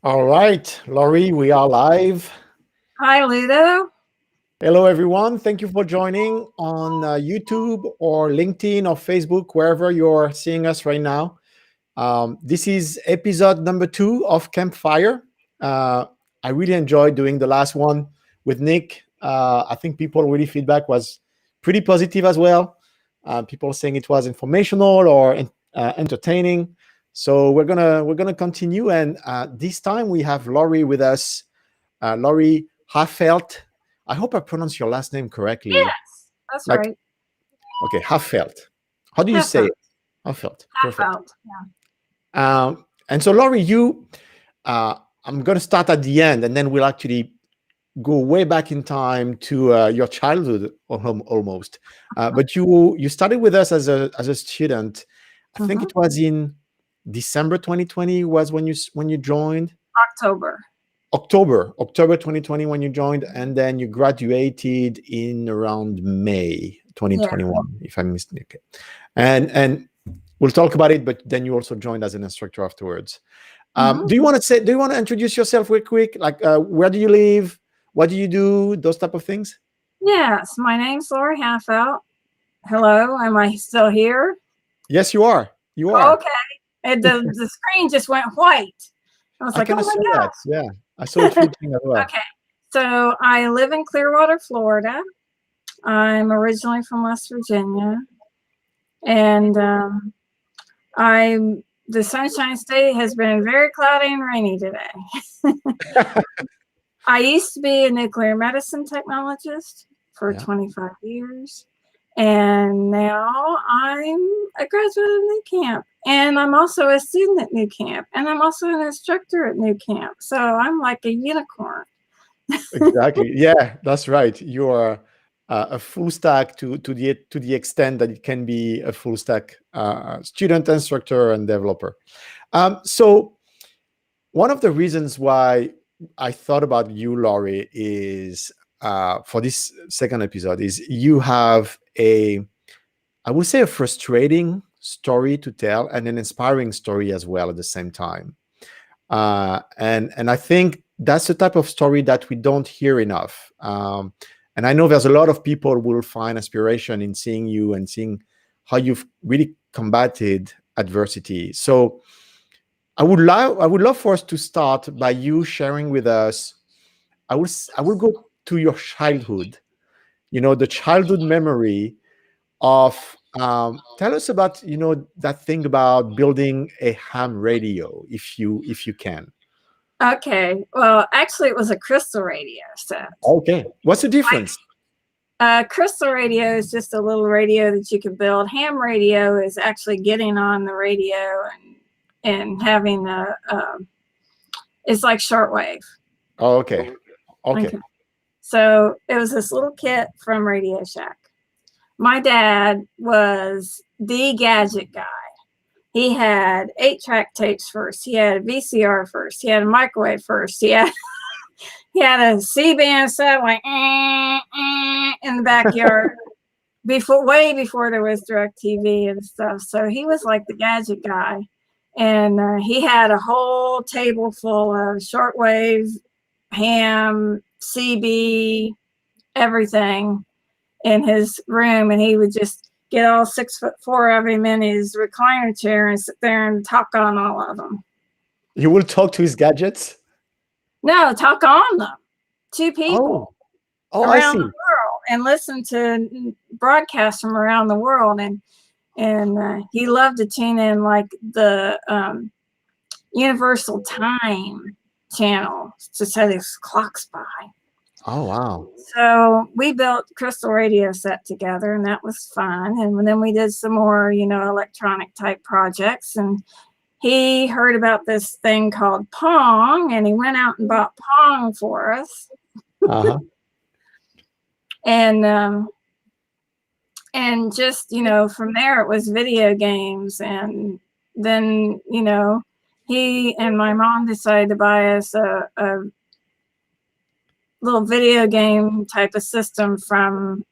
All right, Laurie, we are live. Hi, Ludo. Hello, everyone. Thank you for joining on YouTube or LinkedIn or Facebook, wherever you're seeing us right now. This is episode number 2 of Campfire. Uh, I really enjoyed doing the last one with Nick. I think people really feedback was pretty positive as well. People saying it was informational or entertaining. So we're gonna continue, and this time we have Laurie with us. Laurie Haffelt. I hope I pronounced your last name correctly. Yes, that's Like, right. okay, Haffelt. How do you say Heifer, it? Haffelt. Perfect. felt. Yeah. And so, Laurie, uh, I'm going to start at the end, and then we'll actually go way back in time to your childhood, almost. But you started with us as a student. I think hmm it was in December 2020 was when you joined. October. October 2020 when you joined, and then you graduated in around May Yeah. 2021, if I'm mistaken. And we'll talk about it, but then you also joined as an instructor afterwards. hmm Do you want to introduce yourself real quick? Like, where do you live? What do you do? Those type of things. Yes, my name's Laurie Halfelt. Hello, am I still here? Yes, you are. You Oh, are. okay. And the screen just went white. I was I like, kind oh of my saw that. Yeah, I saw it God. flickering as well. Okay. So I live in Clearwater, Florida. I'm originally from West Virginia. And I'm the Sunshine State has been very cloudy and rainy today. I used to be a nuclear medicine technologist for Yeah. 25 years. And now I'm a graduate of Nucamp. And I'm also a student at Nucamp. And I'm also an instructor at Nucamp. So I'm like a unicorn. Exactly. Yeah, that's right. You are a full stack to the extent that it can be a full stack student, instructor, and developer. So one of the reasons why I thought about you, Laurie, is for this second episode is you have I would say, a frustrating story to tell and an inspiring story as well at the same time. And I think that's the type of story that we don't hear enough. And I know there's a lot of people who will find inspiration in seeing you and seeing how you've really combated adversity. So I would love for us to start by you sharing with us. I will go to your childhood. The childhood memory of tell us about that thing about building a ham radio, if you can. Okay. Well, actually, it was a crystal radio set. Okay. What's the difference? Crystal radio is just a little radio that you can build. Ham radio is actually getting on the radio and having it's like shortwave. Oh, okay. Okay. Okay. So it was this little kit from Radio Shack. My dad was the gadget guy. He had 8-track tapes first. He had a VCR first. He had a microwave first. He had a C-band satellite in the backyard way before there was DirecTV and stuff. So he was like the gadget guy. And he had a whole table full of shortwave, ham, CB, everything in his room. And he would just get all 6'4" of him in his recliner chair and sit there and talk on all of them. You will talk to his gadgets? No, talk on them to Oh. people Oh, I around the see. world and listen to broadcasts from around the world. And he loved to tune in like the Universal Time channel to set his clocks by. Oh, wow. So we built Crystal Radio Set together, and that was fun. And then we did some more, electronic type projects. And he heard about this thing called Pong, and he went out and bought Pong for us. Uh-huh. And just, from there it was video games. And then, he and my mom decided to buy us a little video game type of system from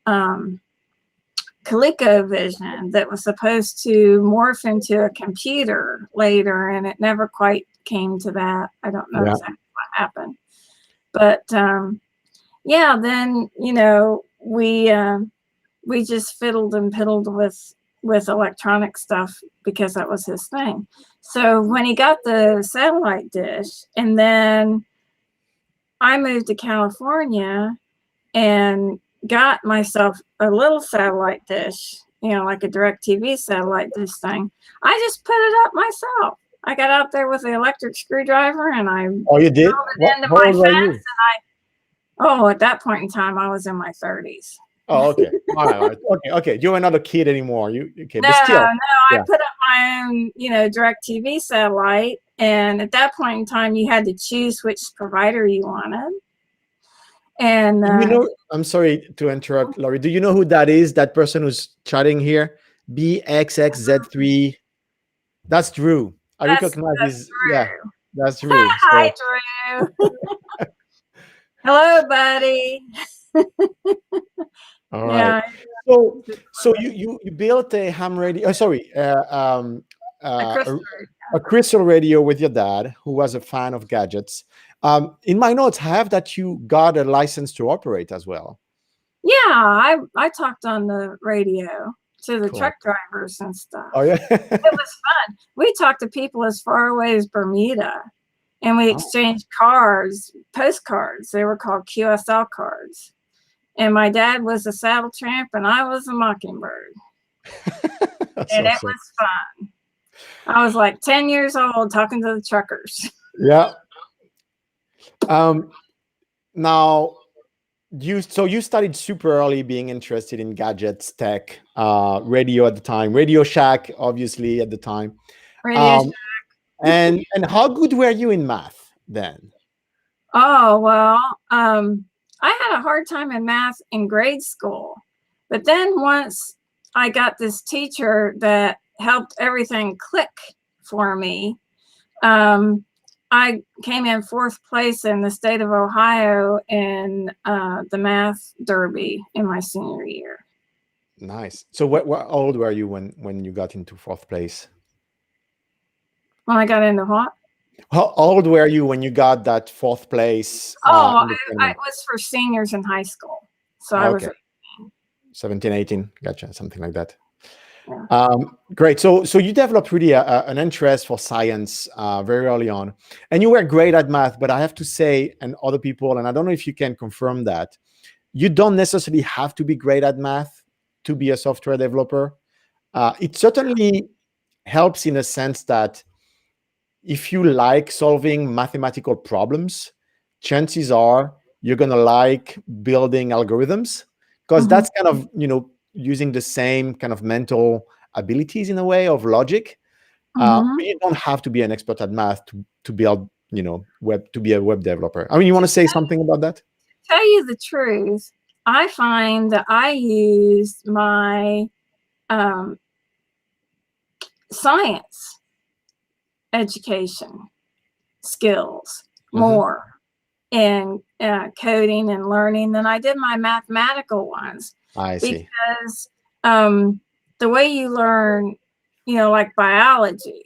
ColecoVision that was supposed to morph into a computer later, and it never quite came to that. I don't know Yeah. exactly what happened. But yeah, then, we just fiddled and piddled with electronic stuff because that was his thing. So when he got the satellite dish, and then I moved to California and got myself a little satellite dish, like a DirecTV satellite dish thing. I just put it up myself. I got out there with the electric screwdriver and I Oh, you did? drilled it into How my old were fence. you? At that point in time, I was in my 30s. Oh, okay. All right. Okay. You were not a kid anymore. Okay, No, but still. I Yeah. put up my own, DirecTV satellite. And at that point in time, you had to choose which provider you wanted. And I'm sorry to interrupt, Laurie. Do you know who that is? That person who's chatting here? BXXZ3. That's Drew. I recognize his. Yeah, Drew. that's Drew. Hi, So, Drew. Hello, buddy. all Yeah. right. So you built a ham radio. Sorry, a crystal radio with your dad, who was a fan of gadgets. In my notes, I have that you got a license to operate as well. Yeah, I talked on the radio to the Cool. truck drivers and stuff. Oh yeah. It was fun. We talked to people as far away as Bermuda, and we exchanged postcards. They were called QSL cards. And my dad was a saddle tramp, and I was a mockingbird. And awesome. It was fun. I was like 10 years old talking to the truckers. Yeah. Now, you started super early being interested in gadgets, tech, radio at the time, Radio Shack, obviously at the time. Radio Shack. And how good were you in math then? Oh, well, I had a hard time in math in grade school. But then once I got this teacher that helped everything click for me, I came in 4th place in the state of Ohio in the math derby in my senior year. Nice. So what old were you when you got into 4th place? When I got into what? How old were you when you got that 4th place? It was for seniors in high school. So I was 18. 17, 18. Gotcha. Something like that. Yeah. Great. So you developed really an interest for science very early on, and you were great at math. But I have to say, and other people, and I don't know if you can confirm that, you don't necessarily have to be great at math to be a software developer. It certainly helps in a sense that if you like solving mathematical problems, chances are you're going to like building algorithms, because that's kind of, using the same kind of mental abilities in a way of logic. You don't have to be an expert at math to build, to be a web developer. I mean, you want to say something about that? To tell you the truth, I find that I use my science education skills more in coding and learning than I did my mathematical ones. I see. Because the way you learn, like biology,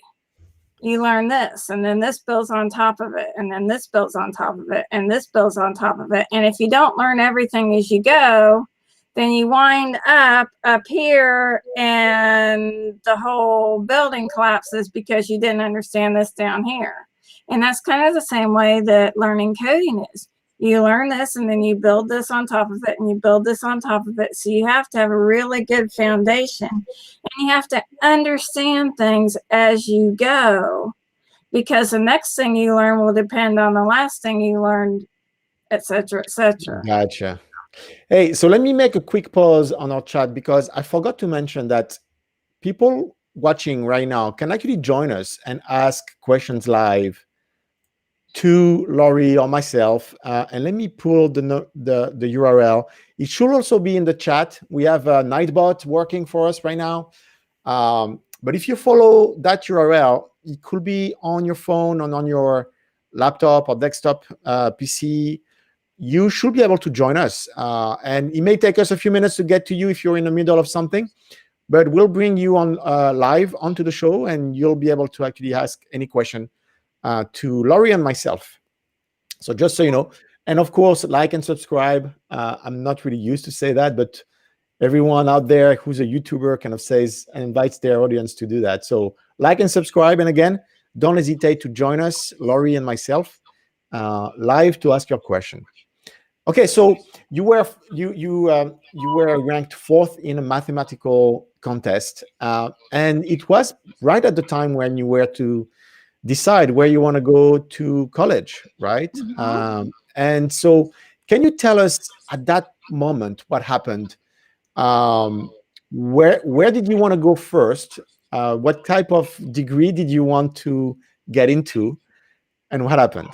you learn this, and then this builds on top of it, and then this builds on top of it, and this builds on top of it. And if you don't learn everything as you go, then you wind up here and the whole building collapses because you didn't understand this down here. And that's kind of the same way that learning coding is. You learn this, and then you build this on top of it, and you build this on top of it. So you have to have a really good foundation, and you have to understand things as you go, because the next thing you learn will depend on the last thing you learned, et cetera, et cetera. Gotcha. Hey, so let me make a quick pause on our chat, because I forgot to mention that people watching right now can actually join us and ask questions live to Laurie or myself. And let me pull the URL. It should also be in the chat. We have a Nightbot working for us right now. But if you follow that URL, it could be on your phone and on your laptop or desktop PC. you should be able to join us. And it may take us a few minutes to get to you if you're in the middle of something, but we'll bring you on live onto the show, and you'll be able to actually ask any question to Laurie and myself. So just so you know, and of course, like and subscribe. I'm not really used to say that, but everyone out there who's a YouTuber kind of says and invites their audience to do that. So like and subscribe. And again, don't hesitate to join us, Laurie and myself, live to ask your question. Okay, so you were ranked fourth in a mathematical contest, and it was right at the time when you were to decide where you want to go to college, right? And so, can you tell us at that moment what happened? Where did you want to go first? What type of degree did you want to get into, and what happened?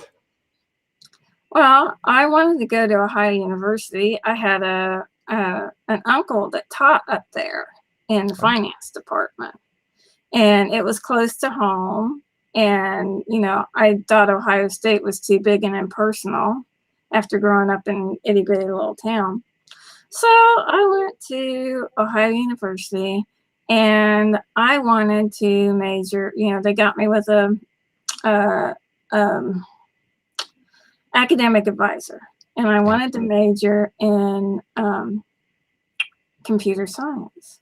Well, I wanted to go to Ohio University. I had an uncle that taught up there in the finance department, and it was close to home. And, you know, I thought Ohio State was too big and impersonal after growing up in itty bitty little town. So I went to Ohio University, and I wanted to major, you know, they got me with a academic advisor, and I wanted to major in computer science.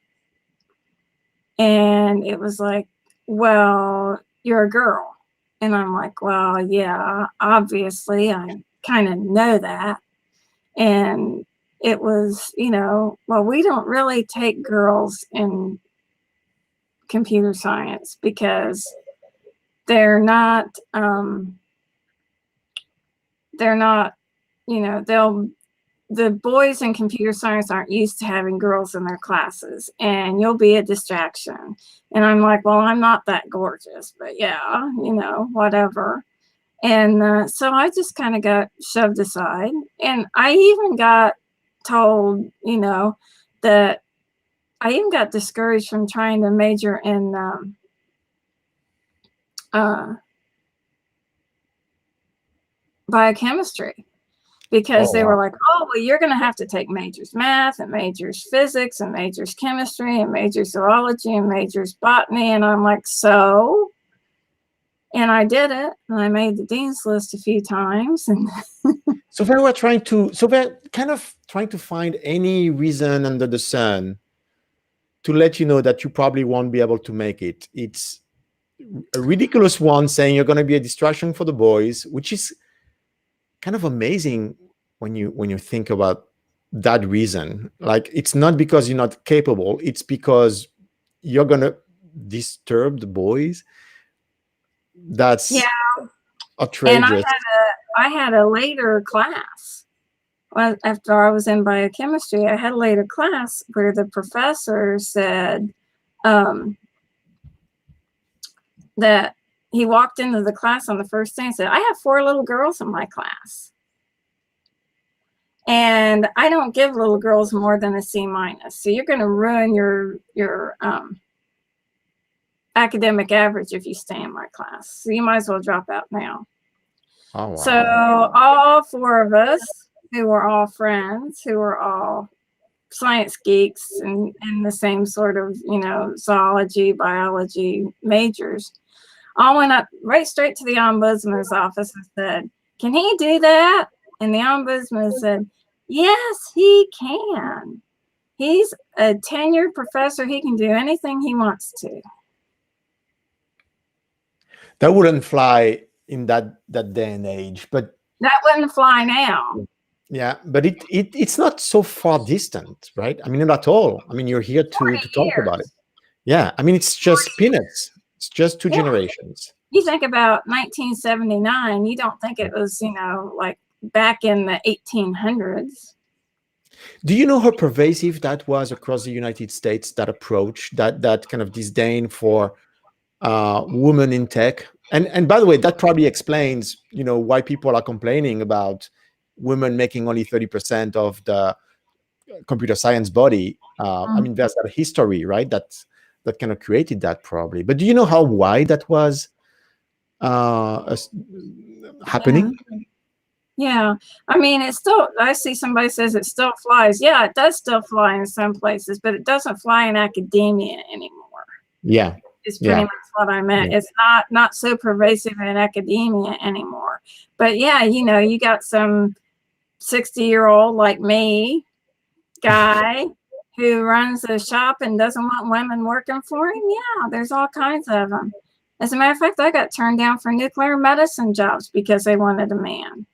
And it was like, well, you're a girl. And I'm like, well, yeah, obviously, I kind of know that. And it was, you know, well, we don't really take girls in computer science because they're not, you know, the boys in computer science aren't used to having girls in their classes, and you'll be a distraction. And I'm like, well, I'm not that gorgeous, but yeah, you know, whatever. And so I just kind of got shoved aside. And I even got told, you know, that I even got discouraged from trying to major in biochemistry, because they were like, oh, well, you're going to have to take majors math and majors physics and majors chemistry and majors zoology and majors botany. And I'm like, so? And I did it, and I made the dean's list a few times. And so they're kind of trying to find any reason under the sun to let you know that you probably won't be able to make it. It's a ridiculous one, saying you're going to be a distraction for the boys, which is kind of amazing when you think about that reason. Like, it's not because you're not capable, it's because you're going to disturb the boys. That's outrageous. And I had a later class. Well, after I was in biochemistry, I had a later class where the professor said that he walked into the class on the first day and said, I have 4 little girls in my class. And I don't give little girls more than a C-. So you're going to ruin your academic average if you stay in my class. So you might as well drop out now. Oh, wow. So all 4 of us, who were all friends, who were all science geeks and the same sort of, you know, zoology, biology majors, all went up right straight to the ombudsman's office and said, can he do that? And the ombudsman said, yes, he can. He's a tenured professor. He can do anything he wants to. That wouldn't fly in that day and age, but that wouldn't fly now. Yeah, but it's not so far distant, right? I mean, not at all. I mean, you're here to talk about it. Yeah, I mean, it's just peanuts. It's just 2 generations. You think about 1979, you don't think it was, you know, like back in the 1800s. Do you know how pervasive that was across the United States, that approach, that kind of disdain for women in tech? And by the way, that probably explains, you know, why people are complaining about women making only 30% of the computer science body. I mean, there's that history, right? That kind of created that probably. But do you know how wide that was happening? Yeah. I mean, it's still, I see somebody says it still flies. Yeah, it does still fly in some places, but it doesn't fly in academia anymore. Yeah. Is pretty Yeah. much what I meant. Yeah. It's not so pervasive in academia anymore. But yeah, you got some 60-year-old like me guy who runs a shop and doesn't want women working for him. Yeah, there's all kinds of them. As a matter of fact, I got turned down for nuclear medicine jobs because they wanted a man.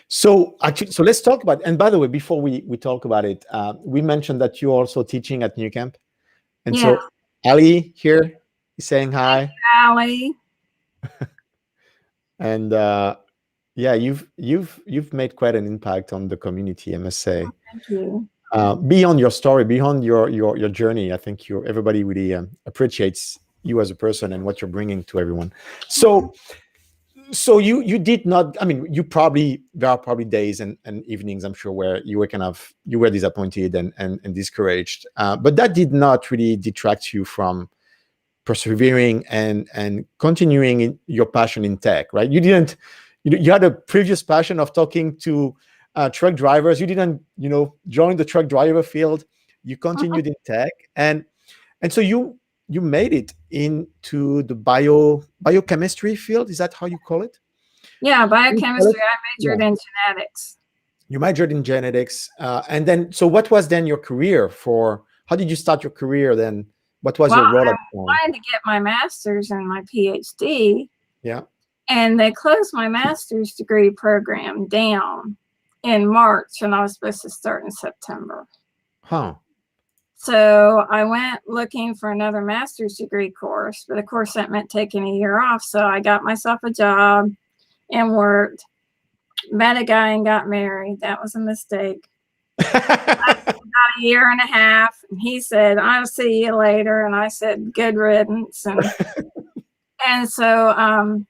So actually, so let's talk about. And by the way, before we talk about it, we mentioned that you're also teaching at Nucamp, and Yeah. so Ali here is saying hi, Allie. and yeah, you've made quite an impact on the community, I must say. Thank you. Beyond your story, beyond your journey, I think everybody really appreciates you as a person and what you're bringing to everyone. So you did not. I mean, there are probably days and evenings, I'm sure, where you were disappointed and discouraged. But that did not really detract you from persevering and continuing your passion in tech, right? You didn't. You had a previous passion of talking to truck drivers. You didn't, join the truck driver field. You continued in tech, and so you made it into the biochemistry field. Is that how you call it? Yeah, biochemistry. I majored in genetics. You majored in genetics, and then so what was then your career for? How did you start your career then? What was your role I at the time? wanted to get my master's and my PhD. Yeah. And they closed my master's degree program down in March, and I was supposed to start in September. Huh. So I went looking for another master's degree course, but of course that meant taking a year off. So I got myself a job and worked, met a guy and got married. That was a mistake. About a year and a half. And he said, "I'll see you later." And I said, "Good riddance." And so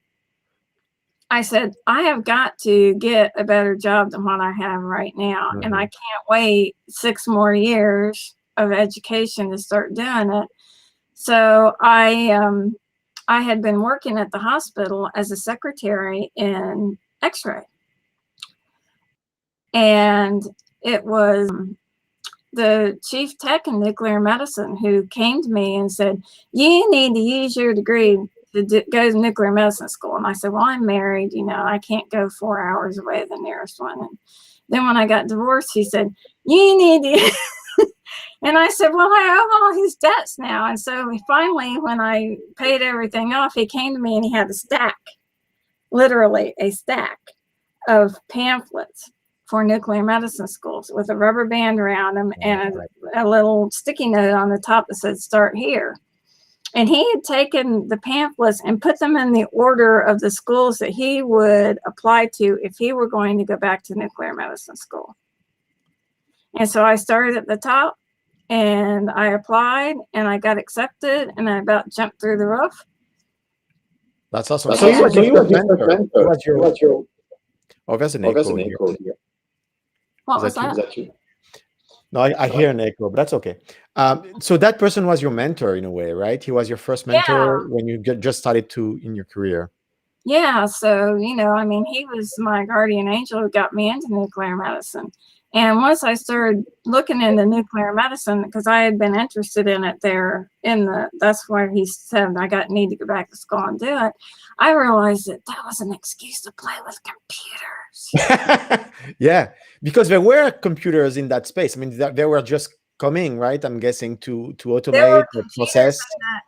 I said, "I have got to get a better job than what I have right now. And I can't wait 6 more years of education to start doing it." So I had been working at the hospital as a secretary in X-ray. And it was the chief tech in nuclear medicine who came to me and said, "You need to use your degree to go to nuclear medicine school." And I said, "Well, I'm married, I can't go 4 hours away, the nearest one." And then when I got divorced, he said, "You need to." And I said, "Well, I owe all his debts now." And so finally, when I paid everything off, he came to me and he had a stack, literally a stack of pamphlets for nuclear medicine schools with a rubber band around them and a little sticky note on the top that said "Start here." And he had taken the pamphlets and put them in the order of the schools that he would apply to if he were going to go back to nuclear medicine school. And so I started at the top and I applied and I got accepted and I about jumped through the roof. That's awesome. So you were just a mentor. Oh, there's an echo here. What was that? No, I hear an echo, but that's okay. So that person was your mentor in a way, right? He was your first mentor when you just started in your career. Yeah. So, I mean, he was my guardian angel who got me into nuclear medicine. And once I started looking into nuclear medicine, because I had been interested in it that's where he said I need to go back to school and do it. I realized that was an excuse to play with computers. Yeah, because there were computers in that space. I mean, they were just coming, right? I'm guessing to automate the process.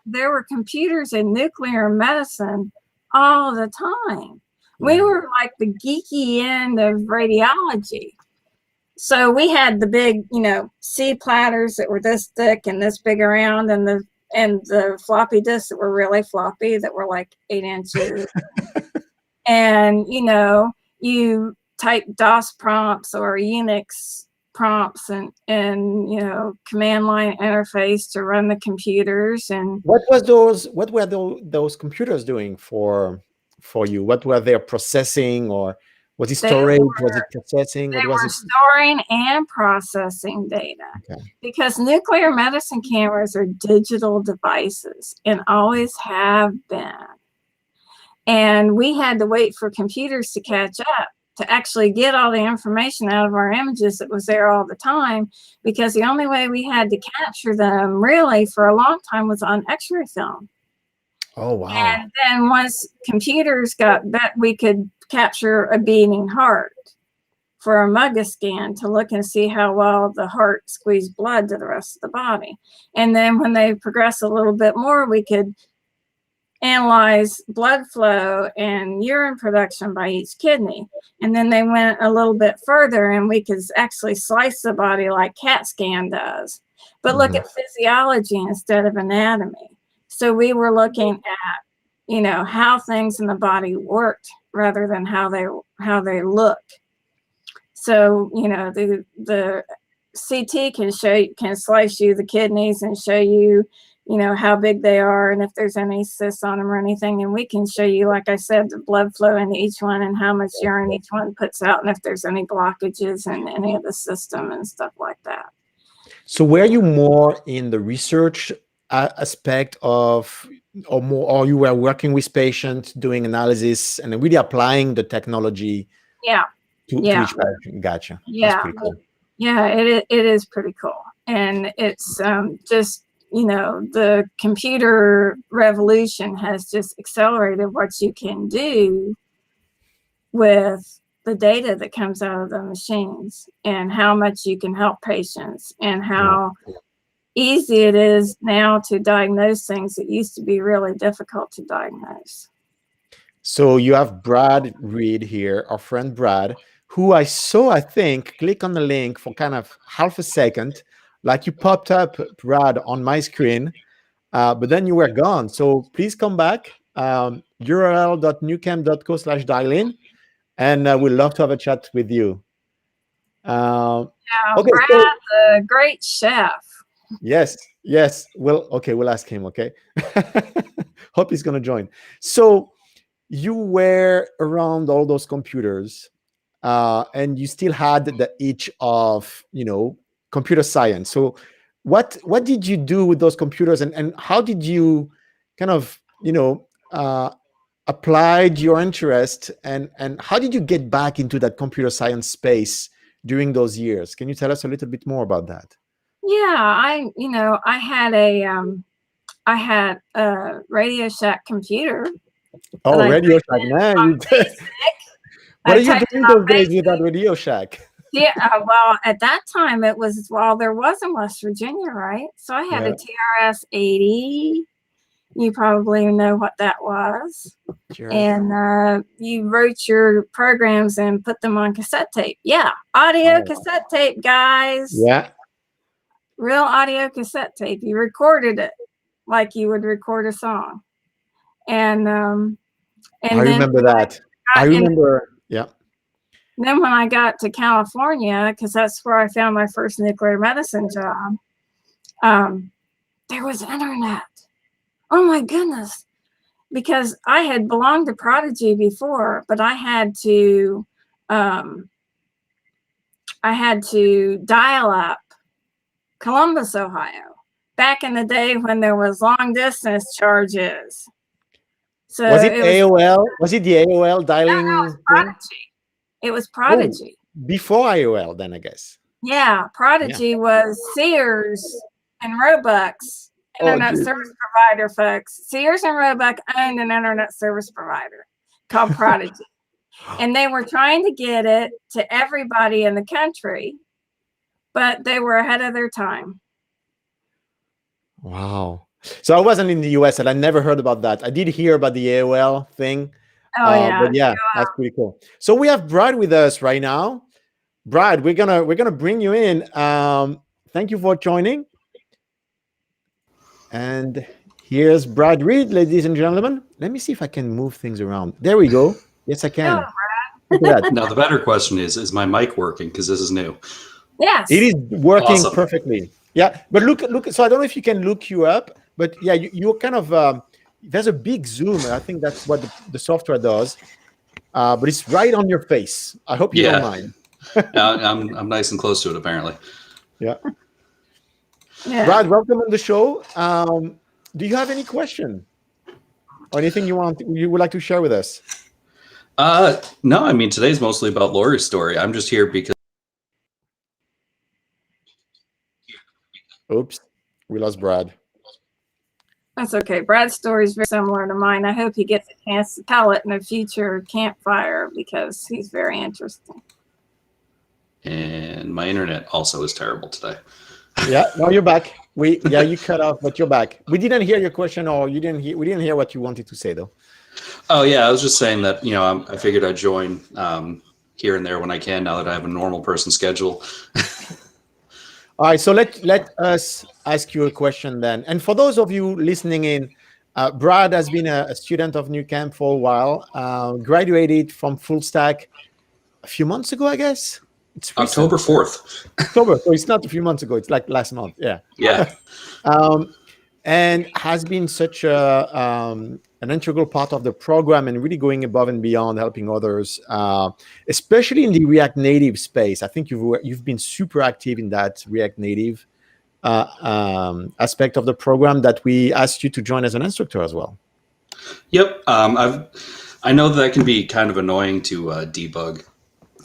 There were computers in nuclear medicine all the time. We were like the geeky end of radiology. So we had the big, C platters that were this thick and this big around, and the floppy disks that were really floppy that were like 8 inches. And, you type DOS prompts or Unix prompts and command line interface to run the computers. And what were those computers doing for you? What were they processing, or was it storage? Was it processing? They were storing and processing data. Okay. Because nuclear medicine cameras are digital devices and always have been. And we had to wait for computers to catch up to actually get all the information out of our images that was there all the time, because the only way we had to capture them really for a long time was on X-ray film. Oh, wow. And then once computers got that, we could capture a beating heart for a MUGA scan to look and see how well the heart squeezed blood to the rest of the body. And then when they progressed a little bit more, we could analyze blood flow and urine production by each kidney. And then they went a little bit further and we could actually slice the body like CAT scan does, but look at physiology instead of anatomy. So we were looking at, how things in the body worked rather than how they look. So, the CT can slice you the kidneys and show you, how big they are and if there's any cysts on them or anything. And we can show you, like I said, the blood flow into each one and how much urine each one puts out and if there's any blockages in any of the system and stuff like that. So were you more in the research aspect of, or you were working with patients, doing analysis and really applying the technology to each patient? Gotcha. Yeah. That's pretty cool. Yeah, it is pretty cool. And it's just, the computer revolution has just accelerated what you can do with the data that comes out of the machines and how much you can help patients and how easy it is now to diagnose things that used to be really difficult to diagnose. So you have Brad Reed here, our friend Brad, who I saw, I think, click on the link for kind of half a second, like you popped up, Brad, on my screen, but then you were gone. So please come back, url.nucamp.co/dial-in, and we'd love to have a chat with you. Okay, Brad, the great chef. Yes. We'll ask him, okay? Hope he's going to join. So you were around all those computers, and you still had the itch of, computer science. So what did you do with those computers, and how did you kind of, applied your interest, and how did you get back into that computer science space during those years? Can you tell us a little bit more about that? Yeah, I had a Radio Shack computer. Oh, Radio Shack, man. What are you doing those days with that Radio Shack? Yeah, well, at that time it was while there was in West Virginia, right? So I had a TRS-80. You probably know what that was. Sure. And you wrote your programs and put them on cassette tape. Yeah, audio cassette tape, guys. Yeah. Real audio cassette tape. You recorded it like you would record a song. And I remember that. I remember, yeah. Then when I got to California, because that's where I found my first nuclear medicine job, there was internet. Oh my goodness. Because I had belonged to Prodigy before, but I had to dial up Columbus, Ohio, back in the day when there was long distance charges. So was it AOL? Was it the AOL dialing? No, it was Prodigy. It was Prodigy. Oh, before AOL, then I guess. Yeah, Prodigy was Sears and Roebuck's internet service provider, folks. Sears and Roebuck owned an internet service provider called Prodigy. And they were trying to get it to everybody in the country, but they were ahead of their time. Wow. So I wasn't in the US and I never heard about that. I did hear about the AOL thing. But yeah, that's pretty cool. So we have Brad with us right now. Brad, we're gonna bring you in. Thank you for joining. And here's Brad Reed, ladies and gentlemen. Let me see if I can move things around. There we go. Yes, I can. Look at that. Now the better question is my mic working? Because this is new. Yes, it is working awesome. Perfectly. Yeah, but look. So I don't know if you can look you up, but yeah, you're kind of. There's a big zoom. I think that's what the software does, but it's right on your face. I hope you don't mind. I'm nice and close to it, apparently. Yeah. Brad, welcome on the show. Do you have any question? or anything you would like to share with us? No, I mean, today's mostly about Laurie's story. I'm just here because Oops, we lost Brad. That's okay. Brad's story is very similar to mine. I hope he gets a chance to tell it in a future campfire because he's very interesting. and my internet also is terrible today. Yeah, no, you're back. You cut off, but you're back. We didn't hear your question, or we didn't hear what you wanted to say, though. Oh yeah, I was just saying that I figured I'd join here and there when I can. Now that I have a normal person schedule. All right, so let us ask you a question then. And for those of you listening in, Brad has been a student of Nucamp for a while. Graduated from Full Stack a few months ago, I guess. It's October 4th. October, so it's not a few months ago. It's like last month. Yeah. Yeah. And has been such an integral part of the program and really going above and beyond, helping others, especially in the React Native space. I think you've been super active in that React Native aspect of the program that we asked you to join as an instructor as well. Yep. I know that can be kind of annoying to debug,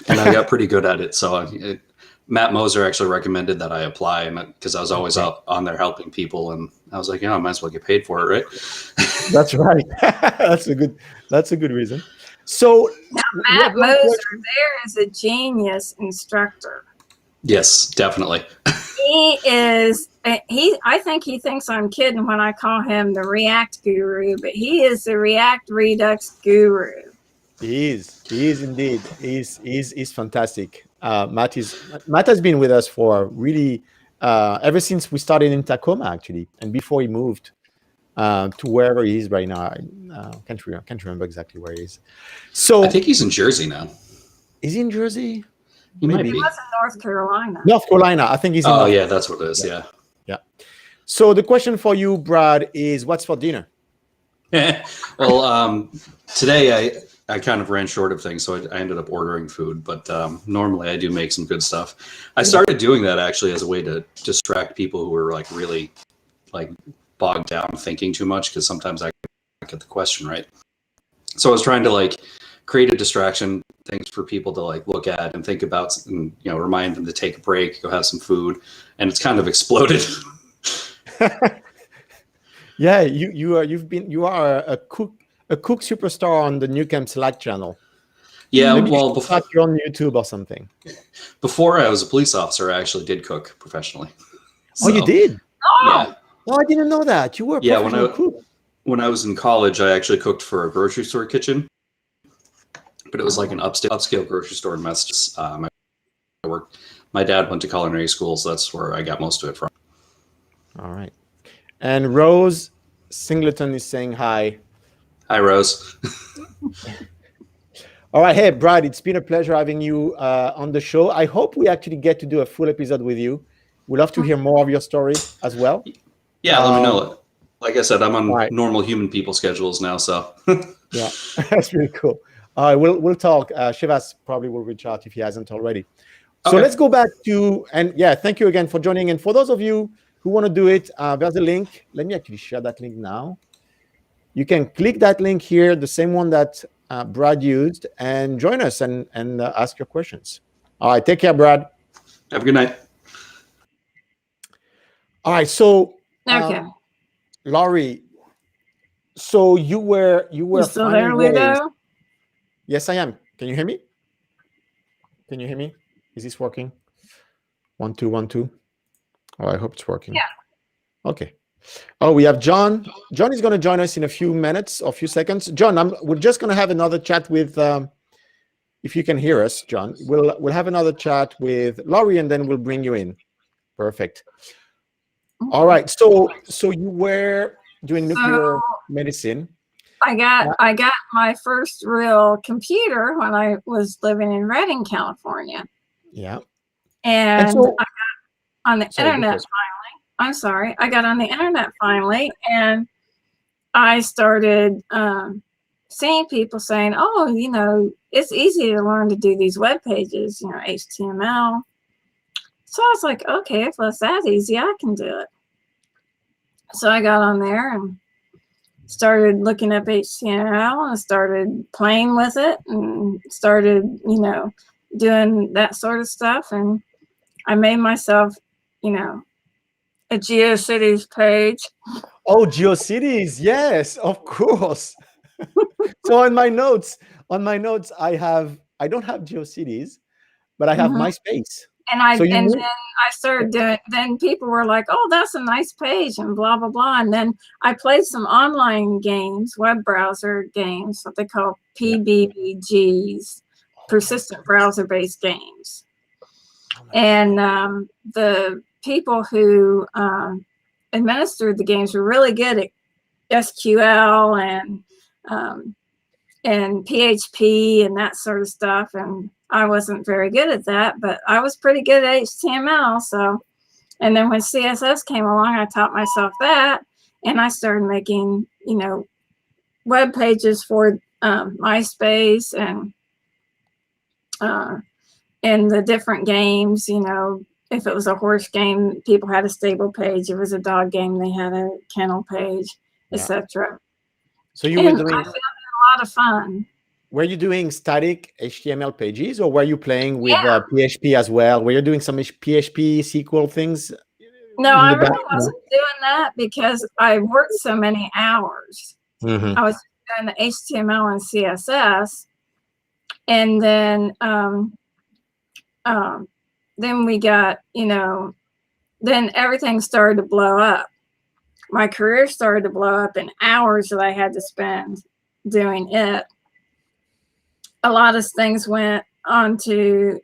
and I got pretty good at it. So Matt Moser actually recommended that I apply, because I was always up on there helping people, and I was like, I might as well get paid for it, right? That's right. That's a good reason. So now, Matt Moser there is a genius instructor. Yes, definitely. He is. I think he thinks I'm kidding when I call him the React guru, but he is the React Redux guru. He is indeed. He's fantastic. Matt has been with us for really ever since we started in Tacoma, actually, and before he moved to wherever he is right now. I can't remember exactly where he is. So I think he's in Jersey now. Is he in Jersey? He might be. He was in North Carolina. North Carolina. I think he's in North Carolina. That's what it is. Yeah. So the question for you, Brad, is what's for dinner? Well, today I kind of ran short of things, so I ended up ordering food. But normally I do make some good stuff. I started doing that actually as a way to distract people who were like really like bogged down thinking too much, because sometimes I get the question right. So I was trying to like create a distraction, things for people to like look at and think about, and remind them to take a break, go have some food, and it's kind of exploded. Yeah, you are a cook superstar on the Nucamp Slack channel. Yeah, maybe well, before you're on YouTube or something. Before I was a police officer, I actually did cook professionally. So, oh, you did? Yeah. Oh, I didn't know that. You were a professional cook. When I was in college, I actually cooked for a grocery store kitchen, but it was like an upscale grocery store in Massachusetts. My dad went to culinary school, so that's where I got most of it from. All right. And Rose Singleton is saying hi. Hi, Rose. All right. Hey, Brad, it's been a pleasure having you on the show. I hope we actually get to do a full episode with you. We'd love to hear more of your story as well. Yeah, let me know. Like I said, I'm on normal human people schedules now, so. Yeah, that's really cool. We'll talk. Shivas probably will reach out if he hasn't already. So let's go back to, and yeah, thank you again for joining. And for those of you who want to do it, there's a link. Let me actually share that link now. You can click that link here, the same one that Brad used, and join us and ask your questions. All right, take care, Brad. Have a good night. All right, so okay, Laurie, so you were still there, Ludo? Yes, I am. Can you hear me? Can you hear me? Is this working? 1 2 1 2. Oh, I hope it's working. Yeah. Okay. Oh, we have John. John is going to join us in a few minutes or a few seconds. John, we're just going to have another chat with. If you can hear us, John, we'll have another chat with Laurie, and then we'll bring you in. Perfect. All right. So you were doing nuclear medicine. I got my first real computer when I was living in Redding, California. Yeah. And so, I got on the internet finally. I'm sorry. I got on the internet finally, and I started seeing people saying, oh, it's easy to learn to do these web pages, HTML. So I was like, okay, if it's that easy, I can do it. So I got on there and started looking up HTML and started playing with it and started, doing that sort of stuff. And I made myself, a GeoCities page. Oh, GeoCities, yes, of course. So on my notes, I don't have GeoCities, but I have Mhm. MySpace. And So then I started doing. Then people were like, "Oh, that's a nice page," and blah blah blah. And then I played some online games, web browser games, what they call PBBGs, persistent browser-based games. And the people who administered the games were really good at SQL and PHP and that sort of stuff. And I wasn't very good at that, but I was pretty good at HTML. So, and then when CSS came along, I taught myself that, and I started making, web pages for MySpace and the different games. If it was a horse game, people had a stable page. If it was a dog game, they had a kennel page, etc. So you were doing. I found it a lot of fun. Were you doing static HTML pages, or were you playing with PHP as well? Were you doing some PHP SQL things? No, I really wasn't doing that because I worked so many hours. Mm-hmm. I was doing the HTML and CSS, and then we got, then everything started to blow up. My career started to blow up in hours that I had to spend doing it. A lot of things went onto,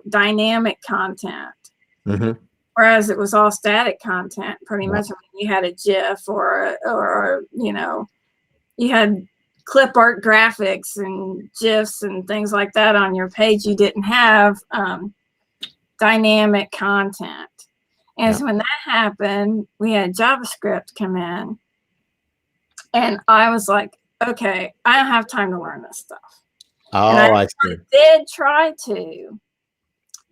dynamic content. Mm-hmm. Whereas it was all static content, pretty much. I mean, you had a GIF or you had clip art graphics and GIFs and things like that on your page. You didn't have dynamic content. And so when that happened, we had JavaScript come in. And I was like, okay, I don't have time to learn this stuff. Oh, and I see. Did try to.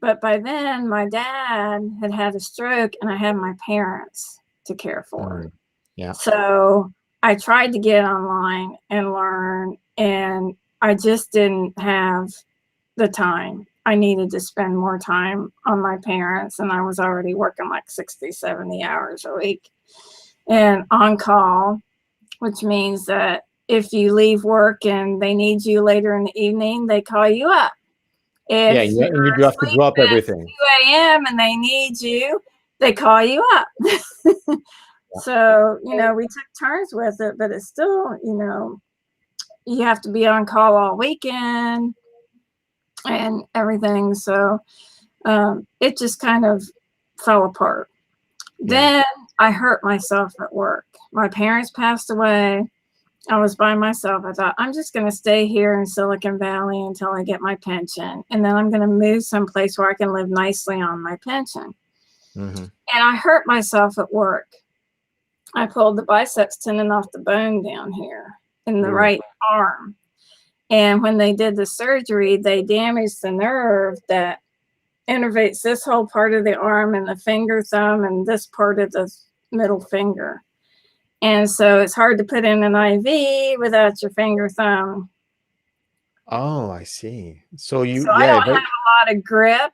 But by then, my dad had a stroke, and I had my parents to care for. Yeah. So I tried to get online and learn, and I just didn't have the time. I needed to spend more time on my parents, and I was already working like 60, 70 hours a week and on call, which means that if you leave work and they need you later in the evening, they call you up. If and you do have to drop everything. 2 a.m. and they need you, they call you up. So, we took turns with it, but it's still, you have to be on call all weekend and everything. So it just kind of fell apart. Then I hurt myself at work. My parents passed away. I was by myself. I thought, I'm just going to stay here in Silicon Valley until I get my pension. And then I'm going to move someplace where I can live nicely on my pension. Mm-hmm. And I hurt myself at work. I pulled the biceps tendon off the bone down here in the right arm. And when they did the surgery, they damaged the nerve that innervates this whole part of the arm and the finger, thumb, and this part of the middle finger. And so it's hard to put in an IV without your finger, thumb. Oh, I see. So I don't have a lot of grip.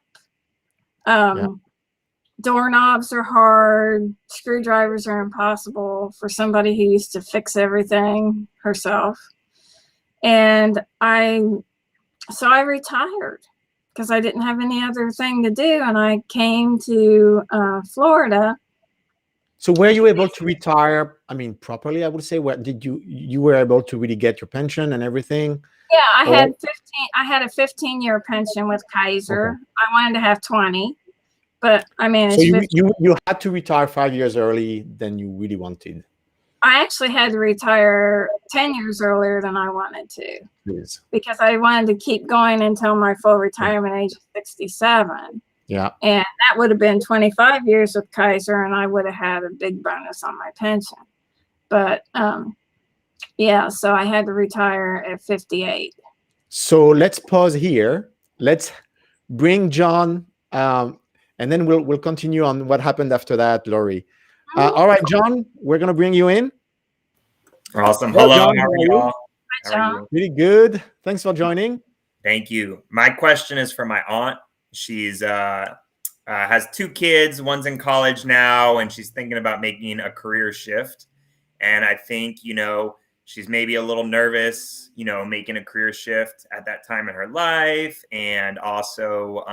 Doorknobs are hard. Screwdrivers are impossible for somebody who used to fix everything herself. And so I retired because I didn't have any other thing to do. And I came to Florida. So were you able to retire? I mean, properly, I would say. What did you were able to really get your pension and everything? Yeah, I had a 15-year pension with Kaiser. Okay. I wanted to have 20, but I mean, so you had to retire 5 years early than you really wanted. I actually had to retire 10 years earlier than I wanted to. Yes. Because I wanted to keep going until my full retirement age of 67. Yeah. And that would have been 25 years with Kaiser, and I would have had a big bonus on my pension. But so I had to retire at 58. So let's pause here. Let's bring John, and then we'll continue on what happened after that, Laurie. All right, John, we're going to bring you in. Awesome. Well, Hello, John, how how are are you you? all? Hi, How are John. you? Really good. Thanks for joining. Thank you. My question is for my aunt. She's has 2 kids. One's in college now, and she's thinking about making a career shift. And I think, she's maybe a little nervous, making a career shift at that time in her life. And also,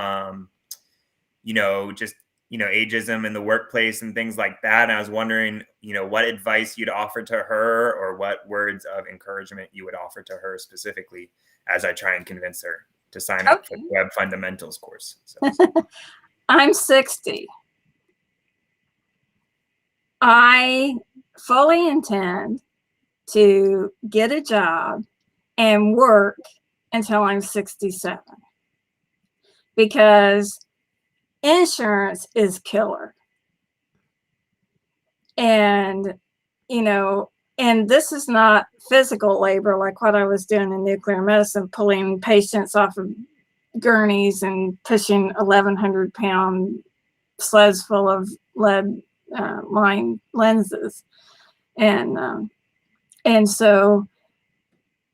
just, ageism in the workplace and things like that. And I was wondering, what advice you'd offer to her, or what words of encouragement you would offer to her specifically as I try and convince her to sign up for the Web Fundamentals course. So. I'm 60. I fully intend to get a job and work until I'm 67, because insurance is killer. And, and this is not physical labor like what I was doing in nuclear medicine, pulling patients off of gurneys and pushing 1,100-pound sleds full of lead line lenses. And so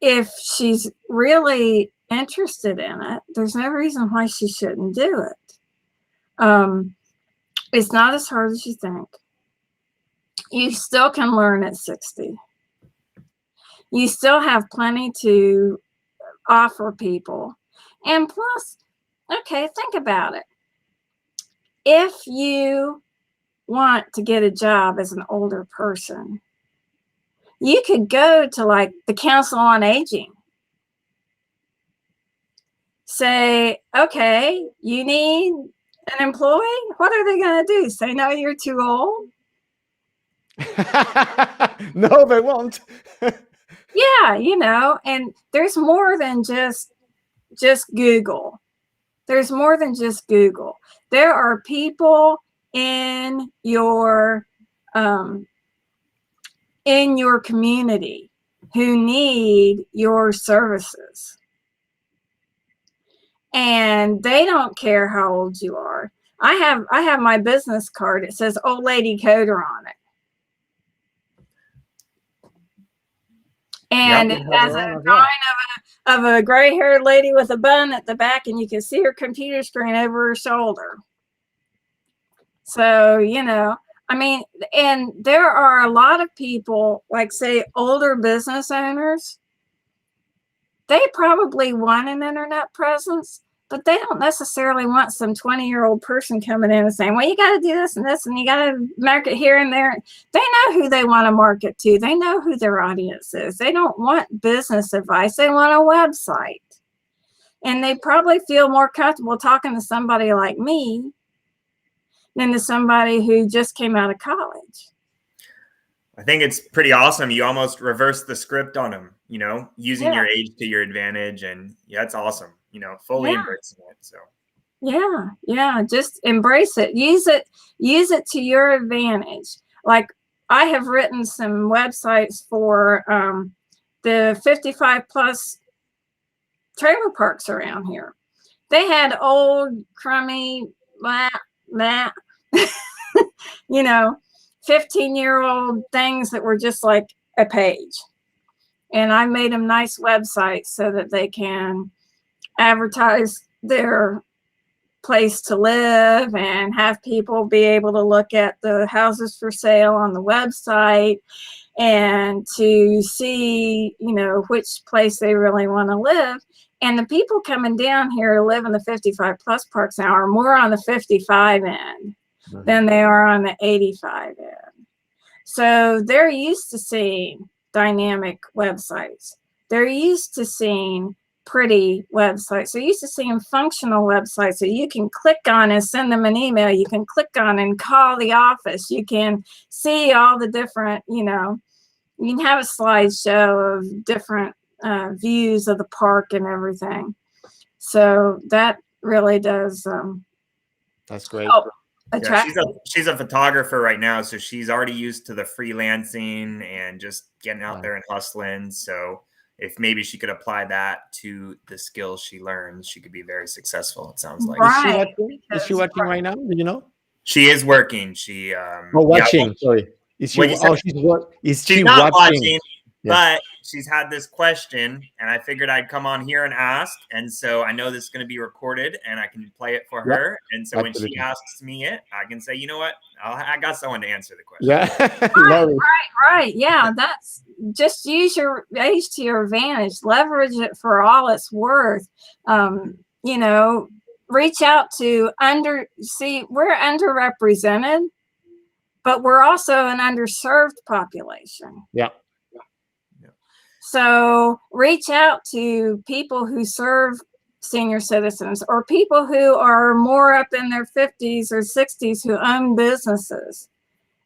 if she's really interested in it, there's no reason why she shouldn't do it. It's not as hard as you think. You still can learn at 60. You still have plenty to offer people. And plus, okay, think about it. If you want to get a job as an older person, you could go to like the Council on Aging. Say, okay, you need an employee? What are they going to do? Say, no, you're too old? No, they won't. Yeah, and there's more than just Google. There's more than just Google. There are people in your community who need your services. And they don't care how old you are. I have my business card. It says old lady coder on it. And it has a drawing of a gray-haired lady with a bun at the back, and you can see her computer screen over her shoulder. So, I mean, and there are a lot of people, like say older business owners, they probably want an internet presence, but they don't necessarily want some 20-year-old person coming in and saying, well, you got to do this and this, and you got to market here and there. They know who they want to market to. They know who their audience is. They don't want business advice. They want a website. And they probably feel more comfortable talking to somebody like me than to somebody who just came out of college. I think it's pretty awesome. You almost reverse the script on them, using your age to your advantage. And it's awesome, fully embracing it. So yeah, just embrace it. Use it to your advantage. Like I have written some websites for the 55 plus trailer parks around here. They had old crummy 15-year-old things that were just like a page. And I made them nice websites so that they can advertise their place to live and have people be able to look at the houses for sale on the website and to see, which place they really want to live. And the people coming down here to live in the 55 plus parks now are more on the 55 end than they are on the 85 end. So they're used to seeing dynamic websites. They're used to seeing pretty websites. They're used to seeing functional websites that you can click on and send them an email. You can click on and call the office. You can see all the different, you can have a slideshow of different views of the park and everything. So that really does That's great. help. Yeah, she's a photographer right now, so she's already used to the freelancing and just getting out there and hustling. So if maybe she could apply that to the skills she learns, she could be very successful, it sounds like. Right. Is she watching right now? Do you know? She is working. She watching. Sorry. Is she? Is she watching? not watching. But she's had this question, and I figured I'd come on here and ask. And so I know this is going to be recorded, and I can play it for her. And so when she asks me it, I can say, you know what? I got someone to answer the question. Yeah. Right. Yeah, that's just use your age to your advantage. Leverage it for all it's worth. You know, reach out to we're underrepresented, but we're also an underserved population. Yeah. So reach out to people who serve senior citizens or people who are more up in their 50s or 60s who own businesses,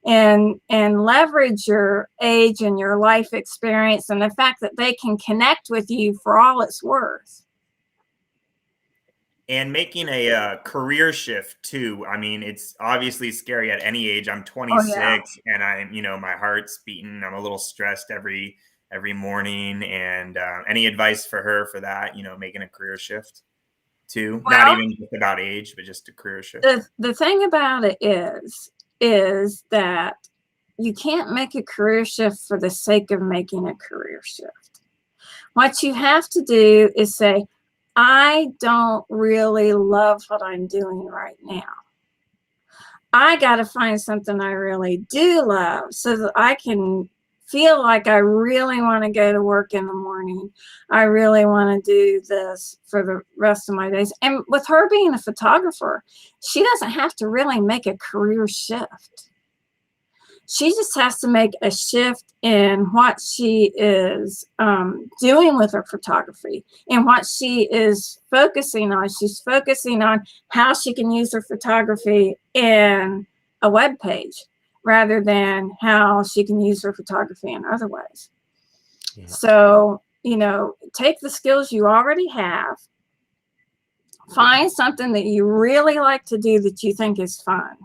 and leverage your age and your life experience and the fact that they can connect with you for all it's worth. And making a career shift too. I mean, it's obviously scary at any age. I'm 26 and I'm, you know, my heart's beating. I'm a little stressed every morning. And any advice for her for that, you know, making a career shift too? Well, not even just about age, but just a career shift. The thing about it is that you can't make a career shift for the sake of making a career shift. What you have to do is say, I don't really love what I'm doing right now. I got to find something I really do love so that I can feel like I really want to go to work in the morning. I really want to do this for the rest of my days. And with her being a photographer, she doesn't have to really make a career shift. She just has to make a shift in what she is doing with her photography and what she is focusing on. She's focusing on how she can use her photography in a web page rather than how she can use her photography in other ways. Yeah. So, you know, take the skills you already have, find something that you really like to do that you think is fun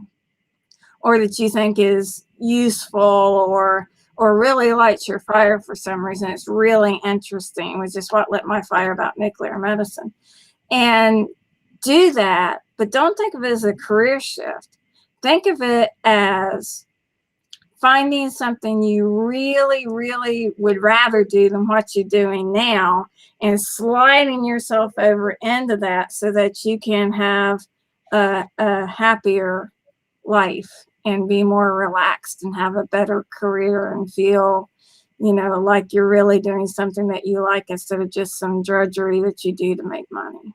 or that you think is useful or really lights your fire for some reason. It's really interesting, which is what lit my fire about nuclear medicine. And do that, but don't think of it as a career shift. Think of it as finding something you really, really would rather do than what you're doing now and sliding yourself over into that so that you can have a happier life and be more relaxed and have a better career and feel, you know, like you're really doing something that you like instead of just some drudgery that you do to make money.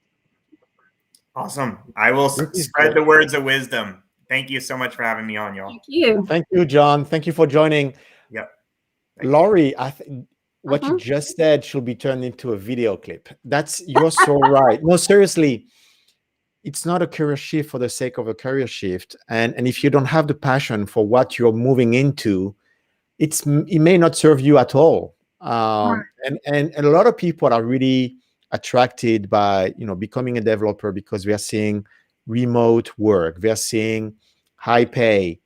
Awesome. I will spread the words of wisdom. Thank you so much for having me on, y'all. Thank you. Thank you, John. Thank you for joining. Yep. Laurie, I think what you just said should be turned into a video clip. You're so right. No, seriously. It's not a career shift for the sake of a career shift. And if you don't have the passion for what you're moving into, it may not serve you at all. And a lot of people are really attracted by, you know, becoming a developer because we are seeing remote work. They're seeing high pay.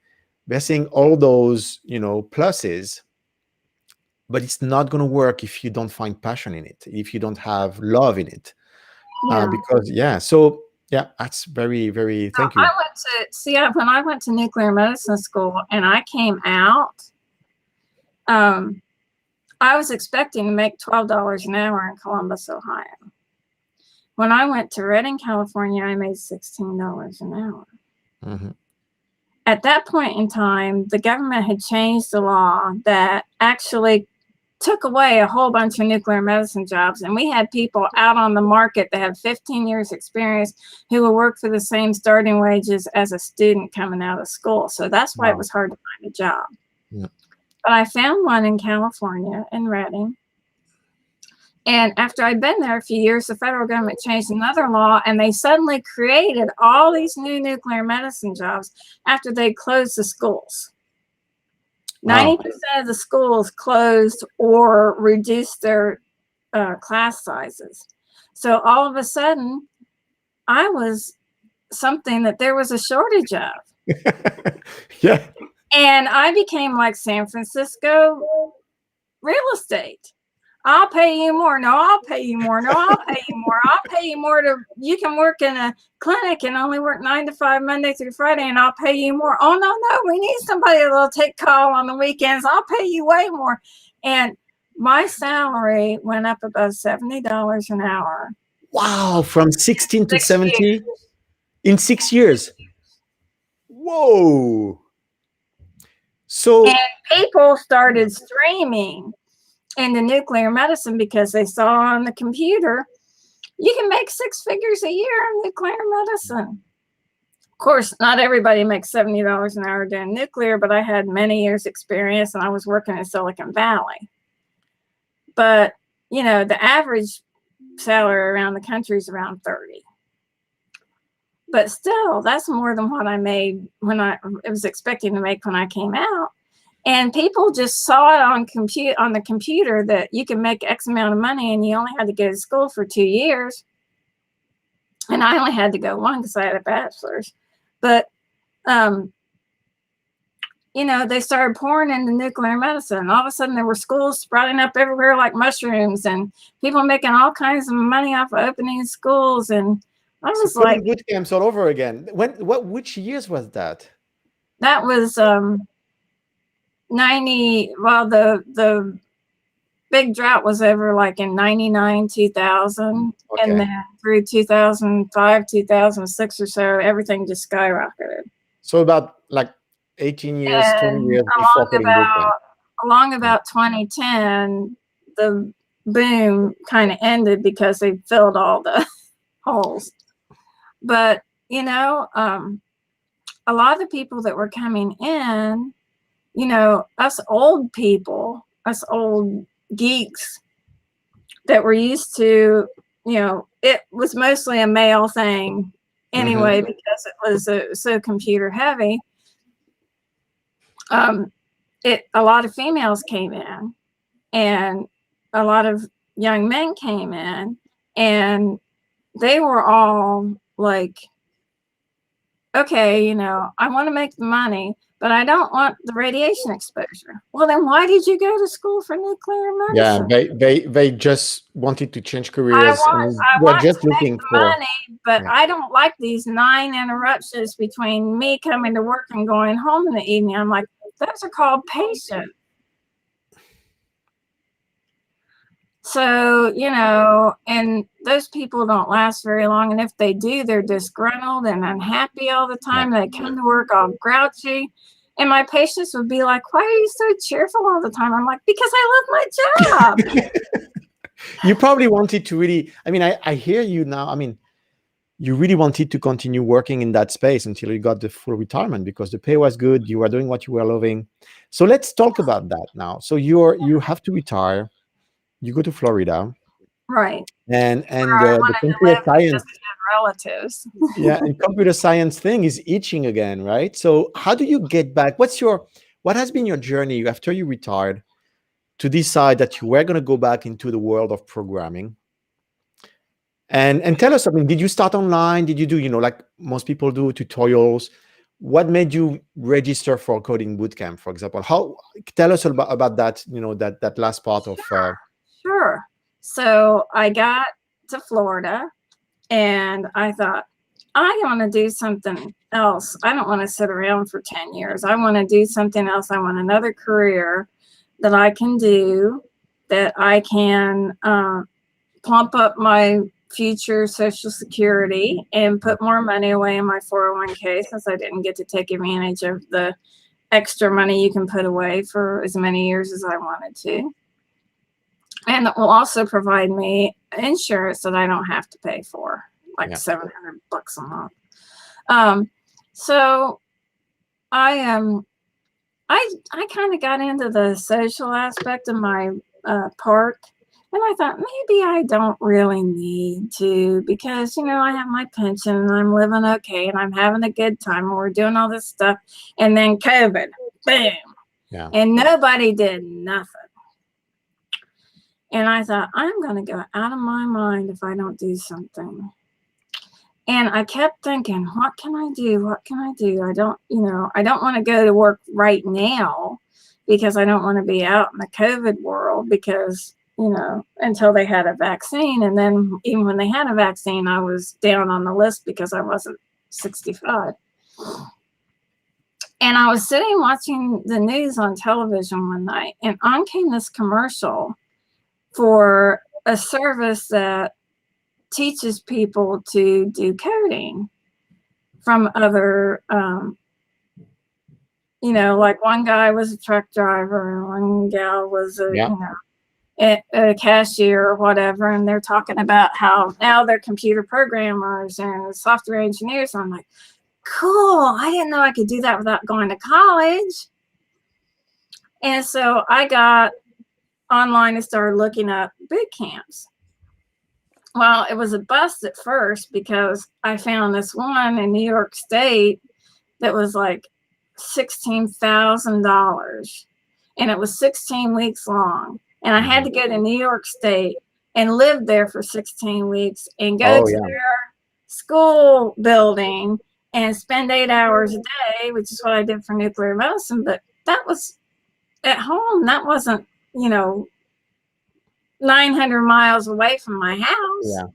They're seeing all those, you know, pluses. But it's not going to work if you don't find passion in it, if you don't have love in it. So yeah, that's very, very, thank you. When I went to nuclear medicine school and I came out, I was expecting to make $12 an hour in Columbus, Ohio. When I went to Redding, California, I made $16 an hour. Mm-hmm. At that point in time, the government had changed the law that actually took away a whole bunch of nuclear medicine jobs. And we had people out on the market that had 15 years experience who would work for the same starting wages as a student coming out of school. So that's why it was hard to find a job. Yeah. But I found one in California, in Redding. And after I'd been there a few years, the federal government changed another law and they suddenly created all these new nuclear medicine jobs after they closed the schools. 90% of the schools closed or reduced their class sizes. So all of a sudden, I was something that there was a shortage of. Yeah. And I became like San Francisco real estate. I'll pay you more. No, I'll pay you more. No, I'll pay you more. I'll pay you more you can work in a clinic and only work 9 to 5 Monday through Friday and I'll pay you more. Oh, no, we need somebody that'll take call on the weekends. I'll pay you way more. And my salary went up above $70 an hour. Wow, from 16 to 6 70 years. in 6 years. Whoa. So And people started streaming into nuclear medicine because they saw on the computer, you can make 6 figures a year in nuclear medicine. Of course, not everybody makes $70 an hour doing nuclear, but I had many years experience and I was working in Silicon Valley. But, you know, the average salary around the country is around 30. But still, that's more than what I made when I was expecting to make when I came out. And people just saw it on the computer that you can make X amount of money and you only had to go to school for 2 years. And I only had to go 1 because I had a bachelor's. But, you know, they started pouring into nuclear medicine. All of a sudden, there were schools sprouting up everywhere like mushrooms and people making all kinds of money off of opening schools. And I was like, boot camps all over again. Which years was that? that was 90. Well, the big drought was over like in 99, 2000. Okay. And then through 2005, 2006 or so, everything just skyrocketed. So about like 18 years, 20 years before quitting boot camp. Along about 2010, the boom kind of ended because they filled all the holes. But, you know, a lot of the people that were coming in, you know, us old people, us old geeks that were used to, you know, it was mostly a male thing anyway, because it was so computer heavy. A lot of females came in and a lot of young men came in and they were all like, okay, you know, I want to make the money, but I don't want the radiation exposure. Well, then why did you go to school for nuclear medicine? Yeah, they just wanted to change careers. I We're want just to make looking the for money, but yeah. I don't like these 9 interruptions between me coming to work and going home in the evening. I'm like, those are called patients. So, you know, and those people don't last very long. And if they do, they're disgruntled and unhappy all the time. They come to work all grouchy. And my patients would be like, why are you so cheerful all the time? I'm like, because I love my job. You probably wanted to really, I mean, I hear you now. I mean, you really wanted to continue working in that space until you got the full retirement because the pay was good. You were doing what you were loving. So let's talk about that now. So you have to retire. You go to Florida, Right. and Where I the wanted to computer live science, because I had relatives. yeah, and computer science thing is itching again, right? So how do you get back? What has been your journey after you retired to decide that you were going to go back into the world of programming? And tell us, I mean, did you start online? Did you do, you know, like most people do, tutorials? What made you register for coding bootcamp, for example? Tell us about that, you know, that last part of Sure. So I got to Florida and I thought, I want to do something else. I don't want to sit around for 10 years. I want to do something else. I want another career that I can do, that I can plump up my future Social Security and put more money away in my 401k, since I didn't get to take advantage of the extra money you can put away for as many years as I wanted to. And it will also provide me insurance that I don't have to pay for, like $700 a month. So I kind of got into the social aspect of my park, and I thought maybe I don't really need to, because, you know, I have my pension and I'm living okay and I'm having a good time and we're doing all this stuff. And then COVID, boom. Yeah. And nobody did nothing. And I thought, I'm going to go out of my mind if I don't do something. And I kept thinking, what can I do? What can I do? I don't want to go to work right now because I don't want to be out in the COVID world, because, you know, until they had a vaccine. And then even when they had a vaccine, I was down on the list because I wasn't 65. And I was sitting watching the news on television one night, and on came this commercial for a service that teaches people to do coding from other, you know, like one guy was a truck driver and one gal was a, Yeah. you know, a cashier or whatever. And they're talking about how now they're computer programmers and software engineers. And I'm like, cool. I didn't know I could do that without going to college. And so I got online and started looking up boot camps. Well, it was a bust at first because I found this one in New York State that was like $16,000 and it was 16 weeks long. And I had to go to New York State and live there for 16 weeks and go to their school building and spend 8 hours a day, which is what I did for nuclear medicine. But that was at home. That wasn't, you know, 900 miles away from my house. Yeah.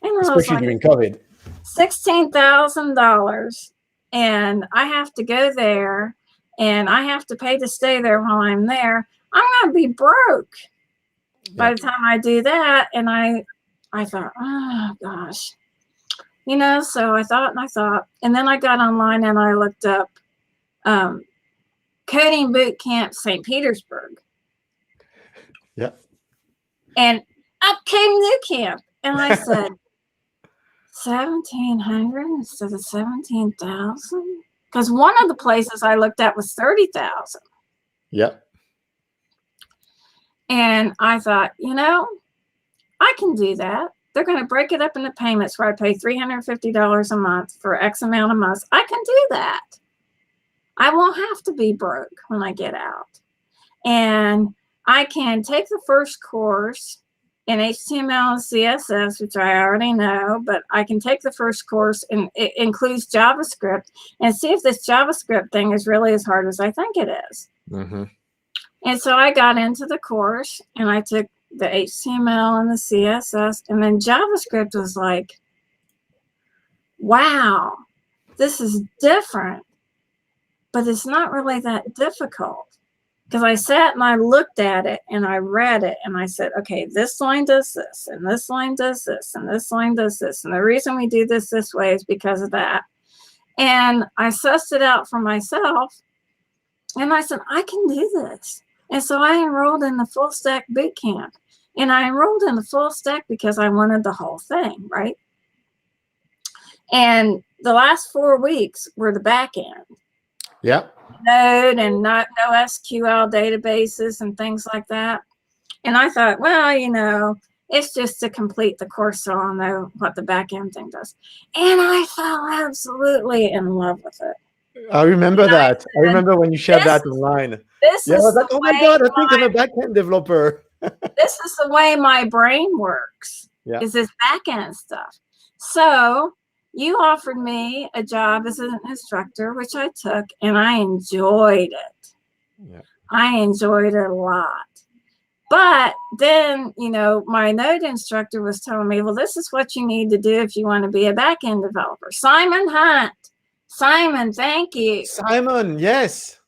And Especially during COVID. $16,000. And I have to go there and I have to pay to stay there while I'm there. I'm going to be broke by the time I do that. And I thought, oh gosh, you know, so I thought, and then I got online and I looked up coding boot camp St. Petersburg. Yeah. And up came Nucamp. And I said, 1,700 instead of 17,000? Because one of the places I looked at was 30,000. Yeah. And I thought, you know, I can do that. They're going to break it up into payments where I pay $350 a month for X amount of months. I can do that. I won't have to be broke when I get out. And I can take the first course in HTML and CSS, which I already know, but I can take the first course and it includes JavaScript and see if this JavaScript thing is really as hard as I think it is. Mm-hmm. And so I got into the course and I took the HTML and the CSS, and then JavaScript was like, wow, this is different, but it's not really that difficult. Because I sat and I looked at it and I read it and I said, okay, this line does this and this line does this and this line does this. And the reason we do this way is because of that. And I sussed it out for myself and I said, I can do this. And so I enrolled in the full stack boot camp. And I enrolled in the full stack because I wanted the whole thing, right? And the last 4 weeks were the back end. Yeah. Node and no SQL databases and things like that. And I thought, well, you know, it's just to complete the course, so I'll know what the back end thing does. And I fell absolutely in love with it. I remember that. I remember when you shared that online. This I was is like, oh my God, I think I'm a backend developer. This is the way my brain works, is this back-end stuff. So you offered me a job as an instructor, which I took, and I enjoyed it. Yeah. I enjoyed it a lot. But then, you know, my Node instructor was telling me, well, this is what you need to do if you want to be a back-end developer. Simon Hunt. Simon, thank you. Simon, yes.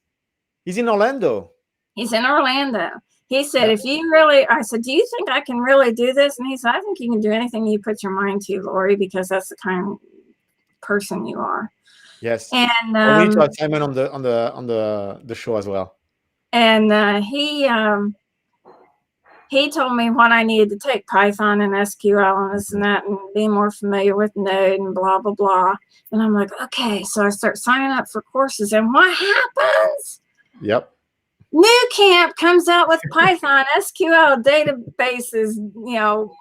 He's in Orlando. He's in Orlando. He said, if you really, I said, do you think I can really do this? And he said, I think you can do anything you put your mind to, Laurie, because that's the kind of person you are. Yes. And we need to have Simon on the show as well. And he told me what I needed to take, Python and SQL and this and that, and be more familiar with Node and blah, blah, blah. And I'm like, okay. So I start signing up for courses. And what happens? Yep. Nucamp comes out with Python, SQL databases, you know,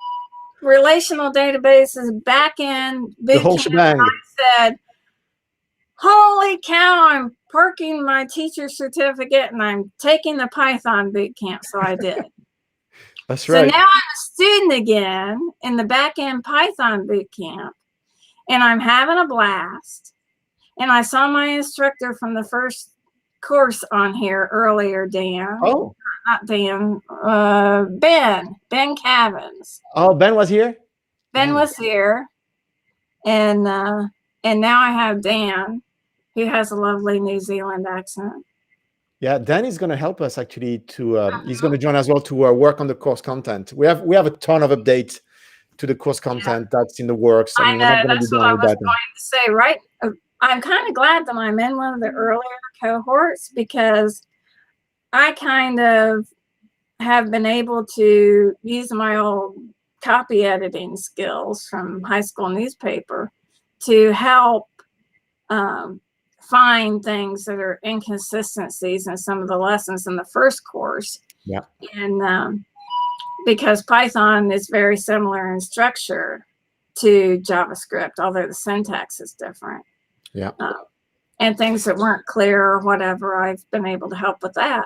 relational databases, backend, the whole shebang. I said, holy cow, I'm parking my teacher certificate and I'm taking the Python boot camp. So I did. That's right. So now I'm a student again in the backend Python boot camp and I'm having a blast. And I saw my instructor from the first course on here earlier, Dan. Oh, not Dan. Ben Cavins. Oh, Ben was here. Ben was here, and now I have Dan, who has a lovely New Zealand accent. Yeah, Dan is going to help us actually to. He's going to join as well to work on the course content. We have a ton of updates to the course content that's in the works. I mean, we're I not know, going to be that's what done I with was that. going to say, right? I'm kind of glad that I'm in one of the earlier cohorts, because I kind of have been able to use my old copy editing skills from high school newspaper to help find things that are inconsistencies in some of the lessons in the first course. Yeah. And because Python is very similar in structure to JavaScript, although the syntax is different. Yeah. And things that weren't clear or whatever, I've been able to help with that.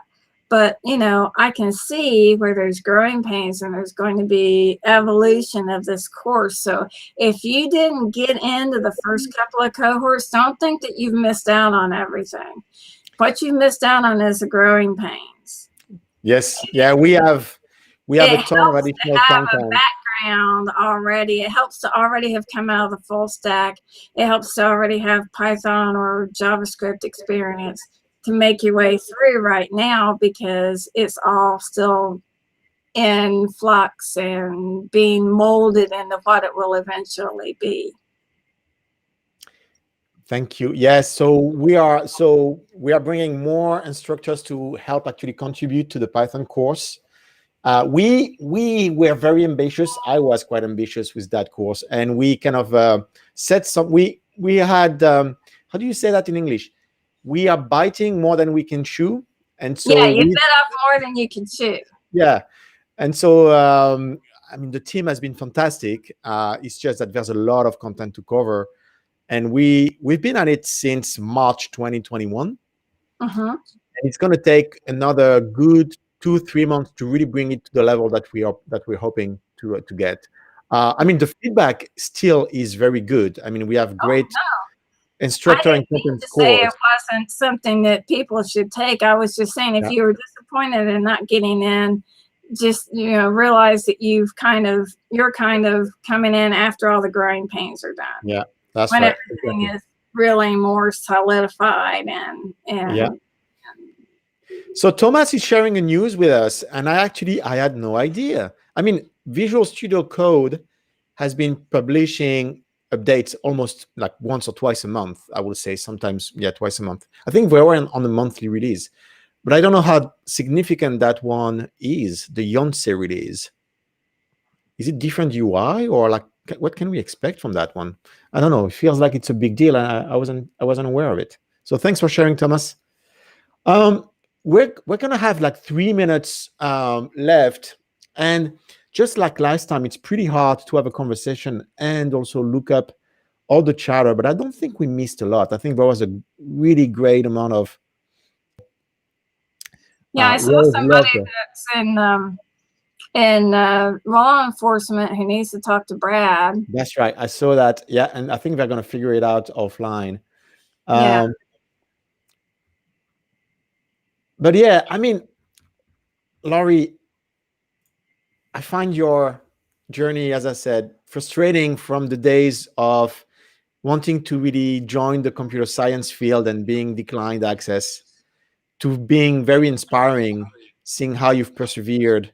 But, you know, I can see where there's growing pains and there's going to be evolution of this course. So if you didn't get into the first couple of cohorts, don't think that you've missed out on everything. What you missed out on is the growing pains. Yes. Yeah, we have a ton of additional content. Background already. It helps to already have come out of the full stack. It helps to already have Python or JavaScript experience to make your way through right now, because it's all still in flux and being molded into what it will eventually be. Thank you. Yes, so we are bringing more instructors to help actually contribute to the Python course. We were very ambitious. I was quite ambitious with that course, and we kind of set some. We had how do you say that in English? We are biting more than we can chew, and so yeah, you bit off more than you can chew. Yeah, and so I mean, the team has been fantastic. It's just that there's a lot of content to cover, and we've been at it since March 2021. Uh-huh. And it's going to take another good 2-3 months to really bring it to the level that we're hoping to get. I mean, the feedback still is very good. I mean, we have great instructor and content scores. Say it wasn't something that people should take. I was just saying, if you were disappointed in not getting in, just realize that you're kind of coming in after all the growing pains are done. Yeah, that's when right. Everything is really more solidified and yeah. So Thomas is sharing a news with us, and I had no idea. I mean, Visual Studio Code has been publishing updates almost like once or twice a month. I would say sometimes, twice a month. I think we were on the monthly release, but I don't know how significant that one is. The Yonsei release. Is it different UI, or like what can we expect from that one? I don't know. It feels like it's a big deal. I wasn't aware of it. So thanks for sharing, Thomas. We're gonna have like 3 minutes left, and just like last time, it's pretty hard to have a conversation and also look up all the chatter, but I don't think we missed a lot. I think there was a really great amount of I saw somebody that's in law enforcement who needs to talk to Brad. That's right. I saw that. Yeah, and I think they're gonna figure it out offline. But yeah, I mean, Laurie, I find your journey, as I said, frustrating from the days of wanting to really join the computer science field and being declined access, to being very inspiring, seeing how you've persevered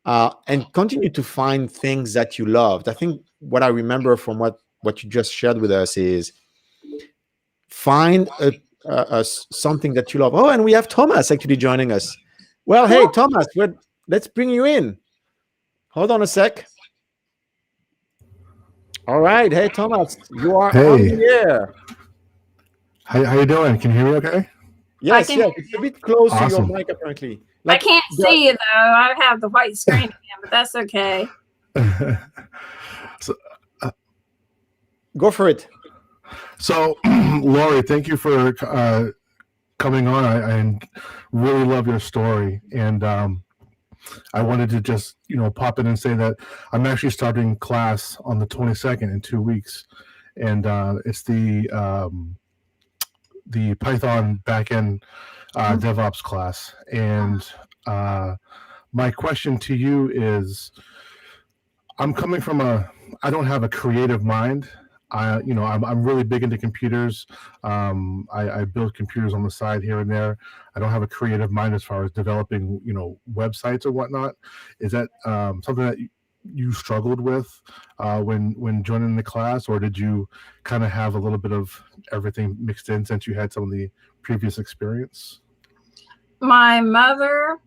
and continue to find things that you loved. I think what I remember from what you just shared with us is find something that you love. Oh, and we have Thomas actually joining us. Well, hey, Thomas, let's bring you in. Hold on a sec. All right. Hey, Thomas, you are on the air. How you doing? Can you hear me okay? Yes. It's a bit close to your mic, apparently. I can't see you, though. I have the white screen again, but that's okay. Go for it. So, Laurie, thank you for coming on. I really love your story, and I wanted to just pop in and say that I'm actually starting class on the 22nd in 2 weeks, and it's the Python backend DevOps class. And my question to you is, I'm coming from I don't have a creative mind. I'm really big into computers. I build computers on the side here and there. I don't have a creative mind as far as developing, websites or whatnot. Is that something that you struggled with when joining the class, or did you kind of have a little bit of everything mixed in since you had some of the previous experience? My mother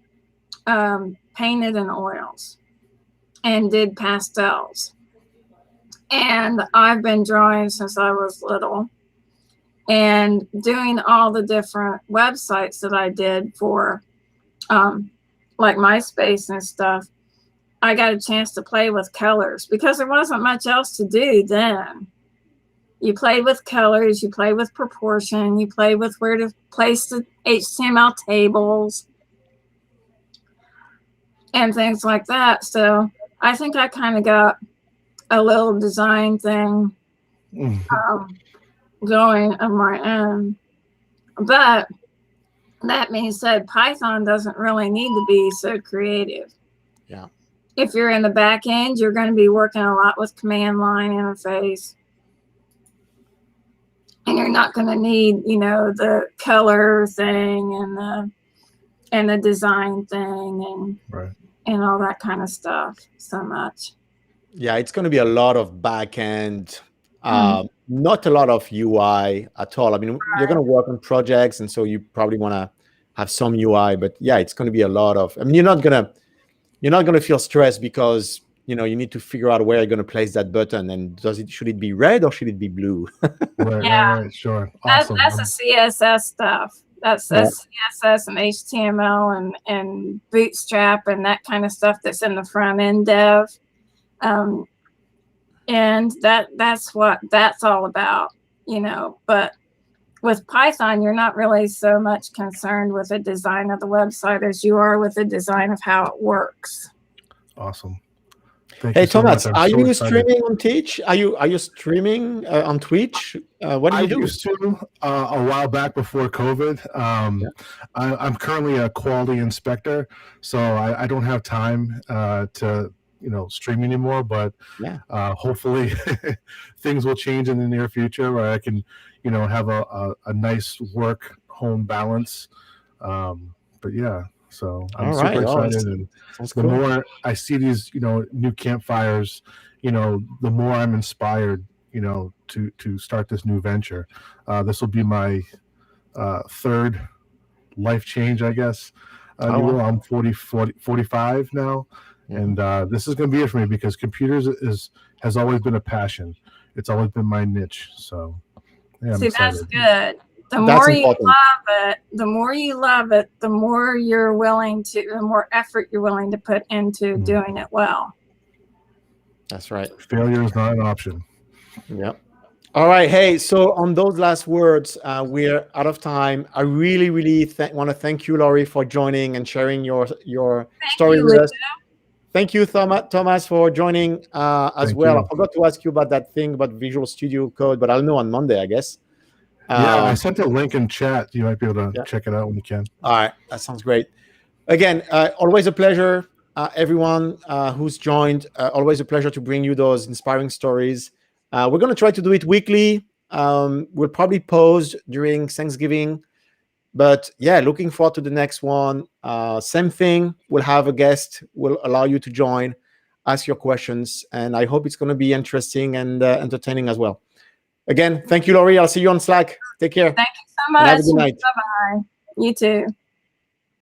painted in oils and did pastels. And I've been drawing since I was little, and doing all the different websites that I did for like MySpace and stuff. I got a chance to play with colors because there wasn't much else to do then. You played with colors, you played with proportion, you played with where to place the HTML tables and things like that. So I think I kind of got a little design thing going of my own. But that being said, Python doesn't really need to be so creative. Yeah. If you're in the back end, you're going to be working a lot with command line interface. And you're not going to need, the color thing and the design thing and all that kind of stuff so much. Yeah, it's going to be a lot of back end, not a lot of UI at all. I mean, you're going to work on projects, and so you probably want to have some UI. But yeah, it's going to be a lot of. I mean, you're not going to feel stressed because you need to figure out where you're going to place that button, and should it be red or should it be blue? Right, sure. Awesome. That's the CSS stuff. That's CSS and HTML and Bootstrap and that kind of stuff that's in the front end dev. And that's what that's all about, but with Python, you're not really so much concerned with the design of the website as you are with the design of how it works. Awesome. Hey, Thomas, are you streaming on Twitch? Are you streaming on Twitch? What do you do? I used to a while back before COVID. I'm currently a quality inspector, so I don't have time to stream anymore. But hopefully things will change in the near future where I can have a nice work home balance. But yeah. So I'm super excited, and the more I see these, new campfires, the more I'm inspired, to start this new venture. This will be my third life change, I guess. I'm 45 now, and this is going to be it for me because computers has always been a passion. It's always been my niche. So yeah, I'm excited. That's good. The more you love it, the more the more effort you're willing to put into doing it well. That's right. Failure is not an option. Yep. All right. Hey, so on those last words, we're out of time. I really, really want to thank you, Laurie, for joining and sharing your story with us. Thank you, Thomas, for joining as well. I forgot to ask you about that thing about Visual Studio Code, but I'll know on Monday, I guess. I sent a link in chat. You might be able to check it out when you can. All right. That sounds great. Again, always a pleasure, everyone who's joined. Always a pleasure to bring you those inspiring stories. We're going to try to do it weekly. We'll probably pause during Thanksgiving. But yeah, looking forward to the next one. Same thing. We'll have a guest. We'll allow you to join, ask your questions. And I hope it's going to be interesting and entertaining as well. Again, thank you, Laurie. I'll see you on Slack. Take care. Thank you so much. And have a good night. Bye-bye. You too.